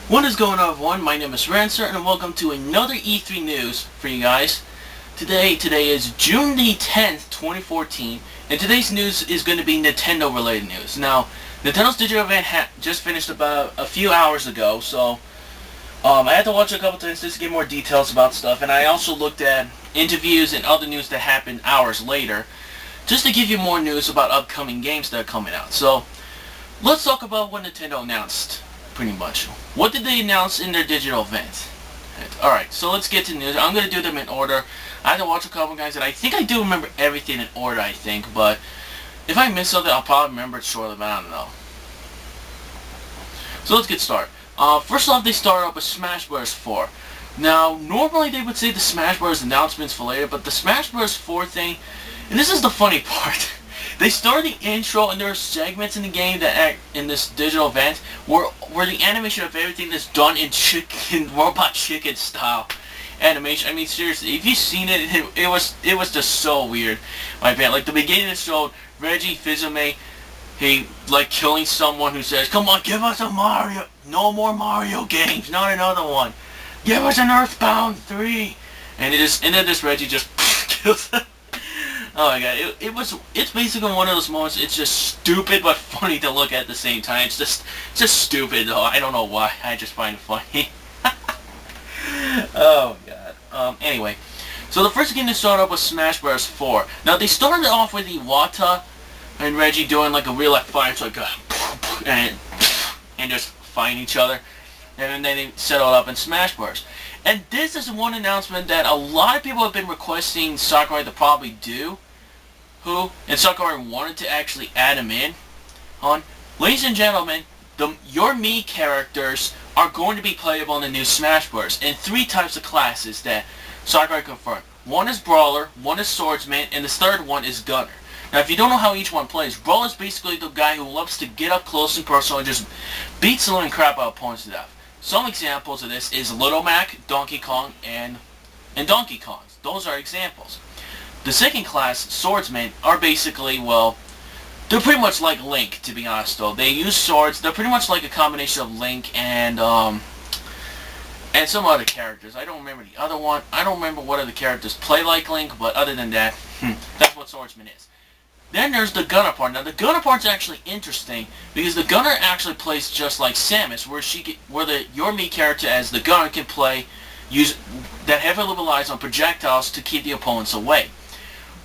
What is going on, everyone? My name is Rant, and welcome to another E3 news for you guys. Today is June the 10th, 2014, and today's news is going to be Nintendo related news. Now, Nintendo's digital event just finished about a few hours ago, so I had to watch a couple times just to get more details about stuff, and I also looked at interviews and other news that happened hours later, just to give you more news about upcoming games that are coming out. So, let's talk about what Nintendo announced. Pretty much. What did they announce in their digital event? Alright, so let's get to the news. I'm going to do them in order. I had to watch a couple guys, and I think I do remember everything in order, I think, but if I miss something, I'll probably remember it shortly, but I don't know. So let's get started. First off, they started up with Smash Bros. 4. Now, normally they would say the Smash Bros. Announcements for later, but the Smash Bros. 4 thing, and this is the funny part, they started the intro, and there are segments in the game that act in this digital event where the animation of everything is done in robot chicken style animation. I mean, seriously, if you've seen it, it was just so weird. My bad. Like the beginning showed Reggie Fils-Aimé, he like killing someone who says, "Come on, give us a Mario, no more Mario games, not another one. Give us an Earthbound 3," and then this Reggie just kills him. Oh my god, it's basically one of those moments, it's just stupid but funny to look at the same time. It's just stupid though, I don't know why, I just find it funny. Oh god. Anyway, so the first game to start up was Smash Bros. 4. Now they started off with Iwata and Reggie doing like a real life fight, like and just fighting each other. And then they settled up in Smash Bros. And this is one announcement that a lot of people have been requesting Sakurai to probably do. And Sakurai wanted to actually add him in on. Ladies and gentlemen, your Mii characters are going to be playable in the new Smash Bros. In 3 types of classes that Sakurai confirmed. One is Brawler, one is Swordsman, and the third one is Gunner. Now if you don't know how each one plays, Brawler is basically the guy who loves to get up close and personal and just beat the living crap out of opponents to death. Some examples of this is Little Mac, Donkey Kong, and Donkey Kong. Those are examples. The second class, Swordsmen, are basically, well, they're pretty much like Link, to be honest though. They use swords, they're pretty much like a combination of Link and some other characters. I don't remember the other one. I don't remember what other characters play like Link, but other than that, that's what Swordsman is. Then there's the Gunner part. Now the Gunner part's actually interesting because the Gunner actually plays just like Samus, where your Mii character as the Gunner can that heavily relies on projectiles to keep the opponents away.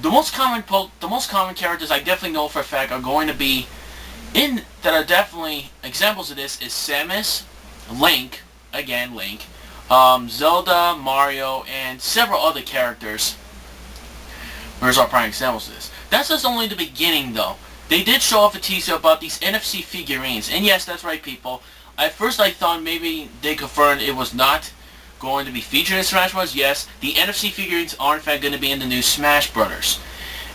The most common characters I definitely know for a fact are going to be that are definitely examples of this is Samus, Link, again Link, Zelda, Mario, and several other characters. There's our prime examples of this. That's just only the beginning though. They did show off a teaser about these NFC figurines. And yes, that's right people. At first I thought maybe they confirmed it was not going to be featured in Smash Bros. Yes, the NFC figurines are in fact going to be in the new Smash Bros.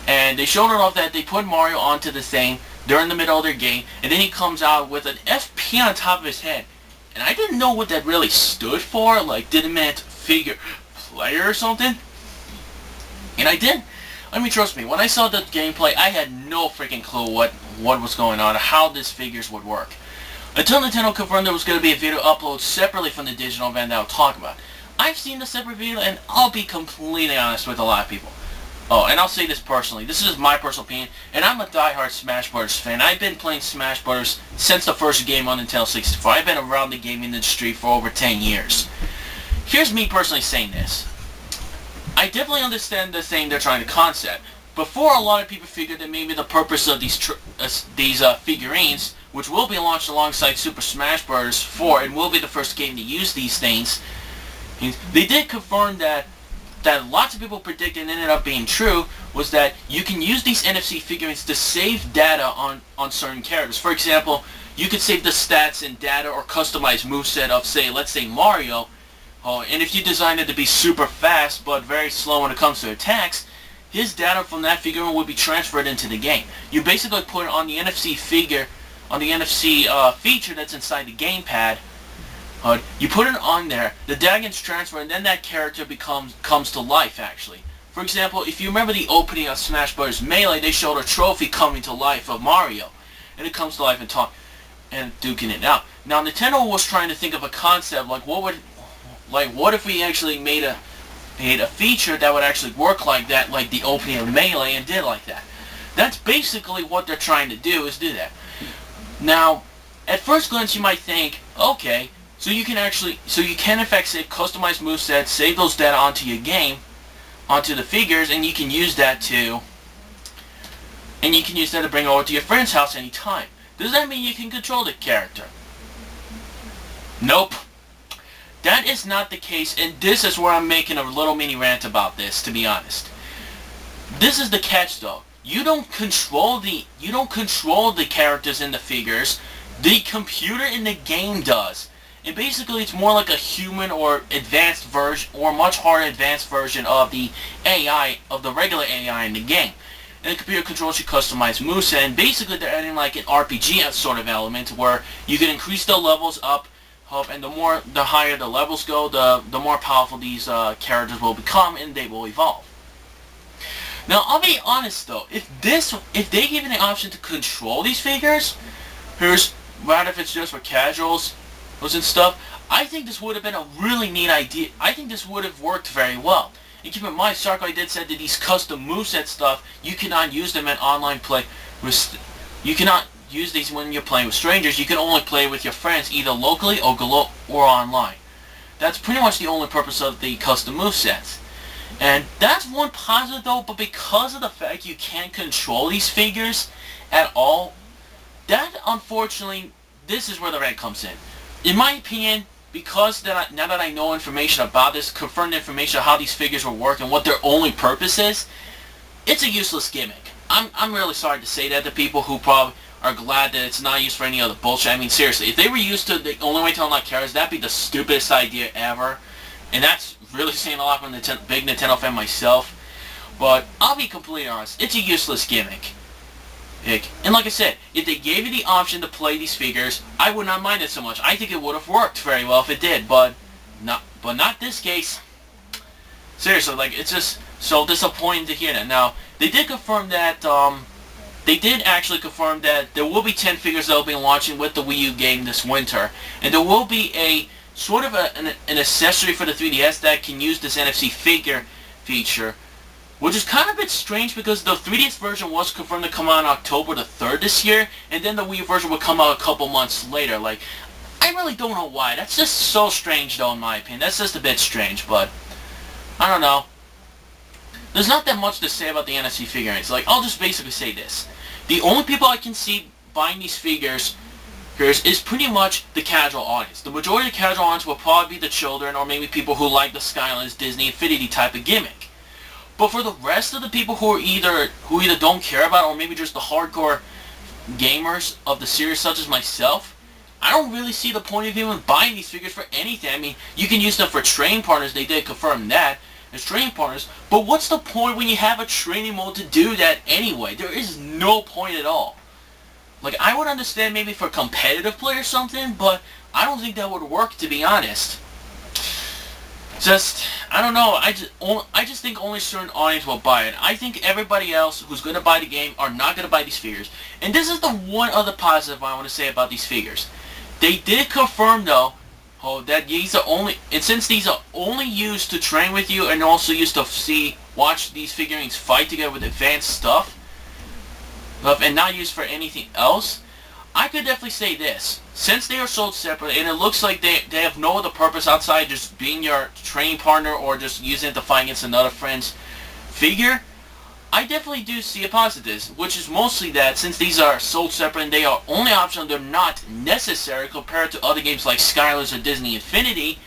And they showed it off that they put Mario onto the thing during the middle of their game. And then he comes out with an FP on top of his head. And I didn't know what that really stood for. Like, did it mean figure player or something? And I did. I mean, trust me, when I saw the gameplay, I had no freaking clue what was going on, or how these figures would work. Until Nintendo confirmed there was going to be a video upload separately from the digital event that I'll talk about. I've seen the separate video, and I'll be completely honest with a lot of people. Oh, and I'll say this personally. This is my personal opinion, and I'm a diehard Smash Bros. Fan. I've been playing Smash Bros. Since the first game on Nintendo 64. I've been around the gaming industry for over 10 years. Here's me personally saying this. I definitely understand the thing they're trying to concept. Before, a lot of people figured that maybe the purpose of these figurines, which will be launched alongside Super Smash Bros. 4 and will be the first game to use these things, they did confirm that lots of people predicted and ended up being true, was that you can use these NFC figurines to save data on certain characters. For example, you could save the stats and data or customize moveset of, say, let's say Mario. And if you design it to be super fast but very slow when it comes to attacks, his data from that figurine would be transferred into the game. You basically put it on the NFC feature that's inside the gamepad. You put it on there, the data gets transferred, and then that character comes to life actually. For example, if you remember the opening of Smash Bros. Melee, they showed a trophy coming to life of Mario, and it comes to life and duking it out. Now Nintendo was trying to think of a concept like what if we actually made a feature that would actually work like that, like the opening of Melee, and did like that. That's basically what they're trying to do, is do that. Now, at first glance you might think, okay, so you can in fact save customized movesets, save those data onto your game, onto the figures, and you can use that to bring it over to your friend's house anytime. Does that mean you can control the character? Nope. That is not the case, and this is where I'm making a little mini rant about this, to be honest. This is the catch though. You don't control the characters in the figures. The computer in the game does. And basically it's more like a human or advanced version, or much harder advanced version of the AI, of the regular AI in the game. And the computer controls your customized moveset, and basically they're adding like an RPG sort of element where you can increase the levels up, and the higher the levels go, the more powerful these characters will become, and they will evolve. Now, I'll be honest though, if they give you the option to control these figures, rather if it's just for casuals and stuff, I think this would have been a really neat idea. I think this would have worked very well. And keep in mind, Sakurai did say that these custom moveset stuff, you cannot use them in online play. You cannot use these when you're playing with strangers. You can only play with your friends, either locally or online. That's pretty much the only purpose of the custom movesets. And that's one positive though, but because of the fact you can't control these figures at all, that unfortunately, this is where the rant comes in. In my opinion, because now that I know information about this, confirmed information of how these figures will work and what their only purpose is, it's a useless gimmick. I'm really sorry to say that to people who probably are glad that it's not used for any other bullshit. I mean, seriously, if they were used to the only way to unlock characters, that'd be the stupidest idea ever. And that's really saying a lot from a big Nintendo fan myself. But I'll be completely honest, it's a useless gimmick. And like I said, if they gave you the option to play these figures, I would not mind it so much. I think it would have worked very well if it did, but not this case. Seriously, like, it's just so disappointing to hear that. Now, they did confirm that, they did actually confirm that there will be 10 figures that will be launching with the Wii U game this winter, and there will be a sort of an accessory for the 3DS that can use this NFC figure feature, which is kind of a bit strange because the 3DS version was confirmed to come out on October the 3rd this year, and then the Wii U version would come out a couple months later. Like, I really don't know why. That's just so strange though, in my opinion. That's just a bit strange, but I don't know. There's not that much to say about the NFC figurines. Like, I'll just basically say this. The only people I can see buying these figures is pretty much the casual audience. The majority of the casual audience will probably be the children, or maybe people who like the Skylanders Disney Infinity type of gimmick. But for the rest of the people who either don't care about, or maybe just the hardcore gamers of the series, such as myself, I don't really see the point of even buying these figures for anything. I mean, you can use them for training partners. They did confirm that as training partners. But what's the point when you have a training mode to do that anyway? There is no point at all. Like, I would understand maybe for competitive play or something, but I don't think that would work, to be honest. Just, I don't know, I just think only certain audience will buy it. I think everybody else who's going to buy the game are not going to buy these figures. And this is the one other positive I want to say about these figures. They did confirm, though, that these are only, and since these are only used to train with you and also used to watch these figurines fight together with advanced stuff, and not used for anything else, I could definitely say this. Since they are sold separately, and it looks like they have no other purpose outside just being your training partner or just using it to fight against another friend's figure, I definitely do see a positive, which is mostly that since these are sold separate and they are only optional, they're not necessary compared to other games like Skylanders or Disney Infinity,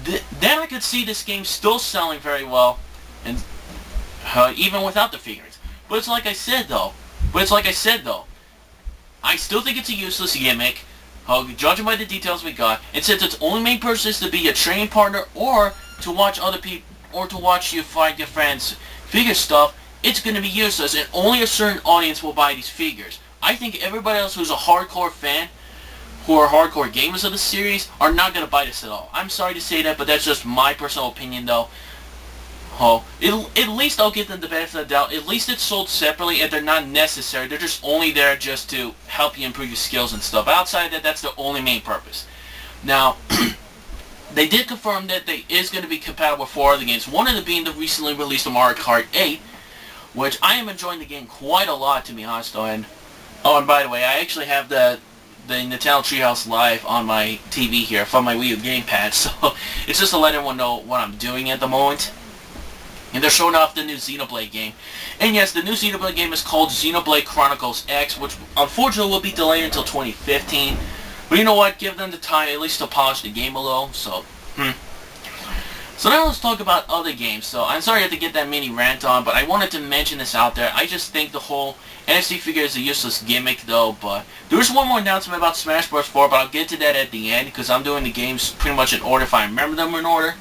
then I could see this game still selling very well, and even without the figurines. But it's like I said though, I still think it's a useless gimmick, judging by the details we got, and since its only main purpose is to be a training partner or to watch other people, or to watch you fight your friends' figure stuff, it's going to be useless, and only a certain audience will buy these figures. I think everybody else who's a hardcore fan, who are hardcore gamers of the series, are not going to buy this at all. I'm sorry to say that, but that's just my personal opinion though. Oh, at least I'll give them the benefit of the doubt. At least it's sold separately and they're not necessary. They're just only there just to help you improve your skills and stuff. Outside that, that's the only main purpose. Now, they did confirm that they is going to be compatible with 4 other games. One of them being the recently released Mario Kart 8, which I am enjoying the game quite a lot, to be honest. And by the way, I actually have the Nintendo Treehouse Live on my TV here from my Wii U gamepad, so it's just to let everyone know what I'm doing at the moment. And they're showing off the new Xenoblade game. And yes, the new Xenoblade game is called Xenoblade Chronicles X, which unfortunately will be delayed until 2015. But you know what? Give them the time at least to polish the game a little. So now let's talk about other games. So I'm sorry I had to get that mini rant on, but I wanted to mention this out there. I just think the whole NFC figure is a useless gimmick though. But there's one more announcement about Smash Bros. 4, but I'll get to that at the end because I'm doing the games pretty much in order if I remember them in order.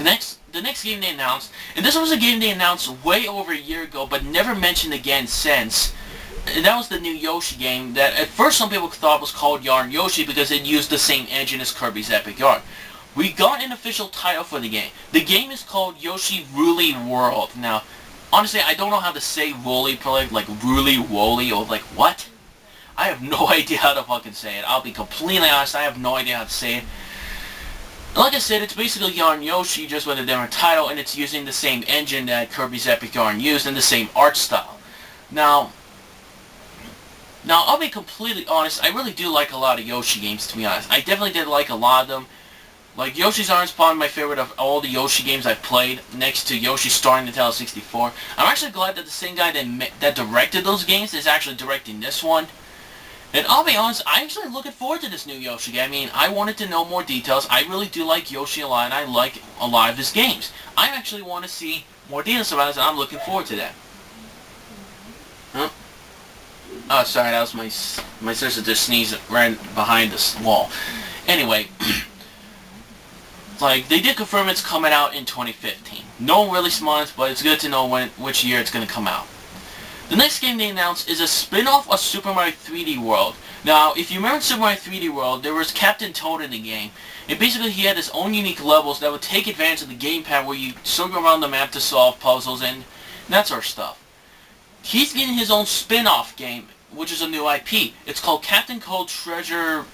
The next game they announced, and this was a game they announced way over a year ago, but never mentioned again since. And that was the new Yoshi game that at first some people thought was called Yarn Yoshi because it used the same engine as Kirby's Epic Yarn. We got an official title for the game. The game is called Yoshi Woolly World. Now, honestly, I don't know how to say Woolly, like Woolly Woolly, or like what? I have no idea how to fucking say it. I'll be completely honest, I have no idea how to say it. Like I said, it's basically Yarn Yoshi just with a different title, and it's using the same engine that Kirby's Epic Yarn used and the same art style. Now, I'll be completely honest, I really do like a lot of Yoshi games, to be honest. I definitely did like a lot of them. Like, Yoshi's Island is probably my favorite of all the Yoshi games I've played, next to Yoshi Star Nintendo 64. I'm actually glad that the same guy that directed those games is actually directing this one. And I'll be honest, I'm actually looking forward to this new Yoshi game. I mean, I wanted to know more details. I really do like Yoshi a lot, and I like a lot of his games. I actually want to see more details about it, and I'm looking forward to that. Huh? Oh, sorry, that was my sister just sneezed right behind this wall. Anyway, like, they did confirm it's coming out in 2015. No one really months, but it's good to know which year it's going to come out. The next game they announced is a spin-off of Super Mario 3D World. Now, if you remember Super Mario 3D World, there was Captain Toad in the game. And basically he had his own unique levels that would take advantage of the gamepad where you circle around the map to solve puzzles and that sort of stuff. He's getting his own spin-off game, which is a new IP. It's called Captain Toad Treasure...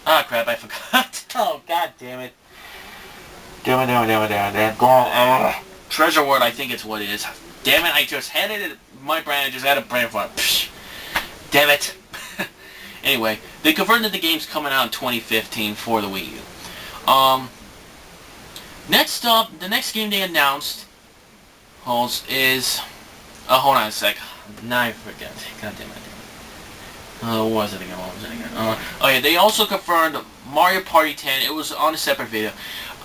Ah, crap, I forgot. Oh, god damn it. Damn it. Treasure World, I think it's what it is. Damn it, I just had it in my brain, I just had a brain fart. Psh, damn it. Anyway, they confirmed that the game's coming out in 2015 for the Wii U. Next up, the next game they announced is... hold on a sec. Now I forget. God damn it. What was it again? Oh yeah, they also confirmed Mario Party 10. It was on a separate video.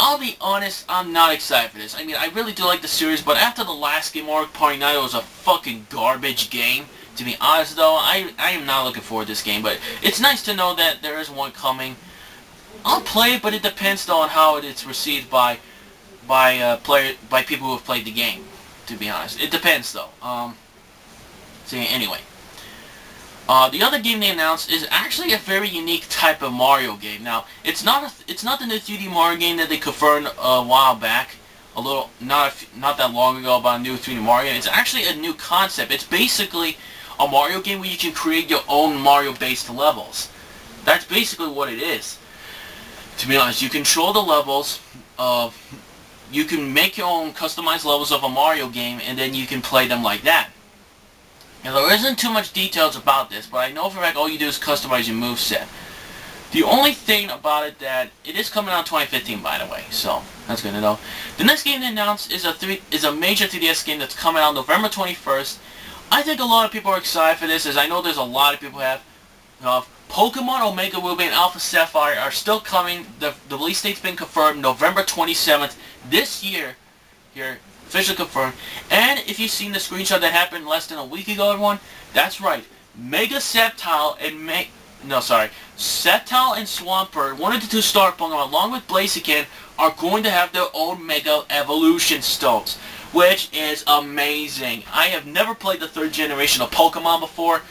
I'll be honest, I'm not excited for this. I mean, I really do like the series, but after the last game, Mario Party 9, it was a fucking garbage game. To be honest, though, I am not looking forward to this game, but it's nice to know that there is one coming. I'll play it, but it depends, though, on how it's received by people who have played the game, to be honest. It depends, though. So, anyway. The other game they announced is actually a very unique type of Mario game. Now, it's not the new 3D Mario game that they confirmed a while back, not that long ago about a new 3D Mario game. It's actually a new concept. It's basically a Mario game where you can create your own Mario-based levels. That's basically what it is. To be honest, you control the levels of... You can make your own customized levels of a Mario game, and then you can play them like that. Now, there isn't too much details about this, but I know for a fact all you do is customize your moveset. The only thing about it that it is coming out in 2015, by the way, so that's good to know. The next game they announced is a major 3DS game that's coming out November 21st. I think a lot of people are excited for this, as I know there's a lot of people who have. Pokemon Omega Ruby and Alpha Sapphire are still coming. The release date's been confirmed, November 27th this year. Here. Officially confirmed. And if you've seen the screenshot that happened less than a week ago, everyone, that's right. Mega Sceptile and Sceptile and Swampert, one of the two star Pokemon, along with Blaziken, are going to have their own Mega Evolution Stones, which is amazing. I have never played the third generation of Pokemon before.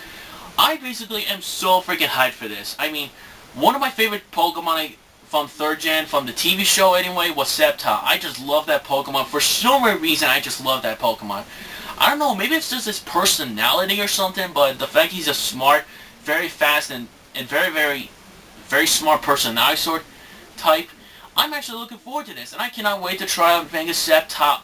I basically am so freaking hyped for this. I mean, one of my favorite Pokemon from 3rd Gen, from the TV show anyway, was Sceptile. I just love that Pokemon. For some reason, I just love that Pokemon. I don't know, maybe it's just his personality or something, but the fact he's a smart, very fast, and very smart personality sort type, I'm actually looking forward to this, and I cannot wait to try out Mega Sceptile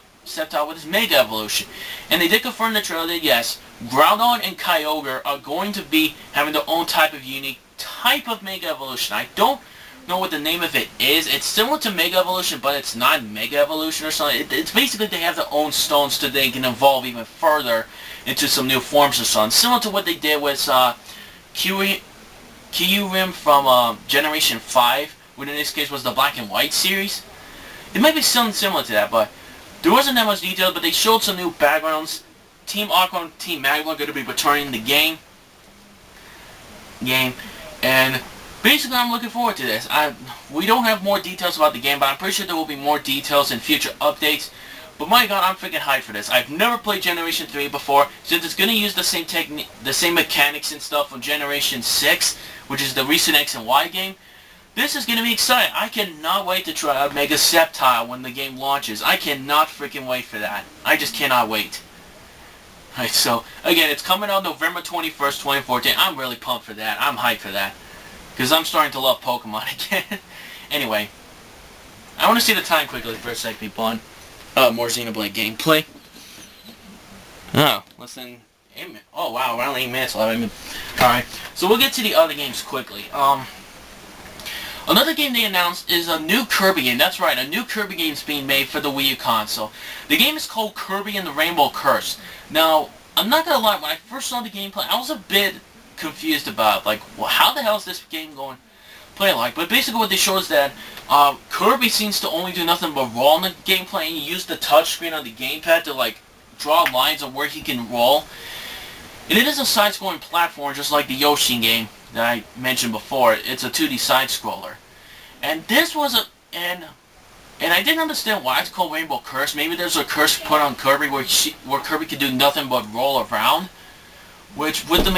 with his Mega Evolution. And they did confirm in the trailer that yes, Groudon and Kyogre are going to be having their own type of unique type of Mega Evolution. I don't know what the name of it is. It's similar to Mega Evolution, but it's not Mega Evolution or something. It's basically they have their own stones so they can evolve even further into some new forms or something. Similar to what they did with Kyurem from Generation 5, which in this case was the Black and White series. It might be something similar to that, but there wasn't that much detail, but they showed some new backgrounds. Team Aqua and Team Magma are going to be returning the game. And basically, I'm looking forward to this. We don't have more details about the game, but I'm pretty sure there will be more details in future updates. But my god, I'm freaking hyped for this. I've never played Generation 3 before, since it's going to use the same mechanics and stuff from Generation 6, which is the recent X and Y game. This is going to be exciting. I cannot wait to try out Mega Sceptile when the game launches. I cannot freaking wait for that. I just cannot wait. Alright, so, again, it's coming out November 21st, 2014. I'm really pumped for that. I'm hyped for that. Because I'm starting to love Pokemon again. Anyway, I want to see the time quickly for a sec, people, on more Xenoblade gameplay. Oh, less than 8 minutes. Oh, wow, around 8 minutes left. Alright, so we'll get to the other games quickly. Another game they announced is a new Kirby game. That's right, a new Kirby game is being made for the Wii U console. The game is called Kirby and the Rainbow Curse. Now, I'm not going to lie, when I first saw the gameplay, I was a bit confused about, like, well, how the hell is this game going to play like? But basically what they showed is that Kirby seems to only do nothing but roll in the gameplay, and you use the touchscreen on the gamepad to, like, draw lines on where he can roll. And it is a side-scrolling platform, just like the Yoshi game that I mentioned before. It's a 2D side-scroller. And this was and I didn't understand why it's called Rainbow Curse. Maybe there's a curse put on Kirby where Kirby can do nothing but roll around. Which, with the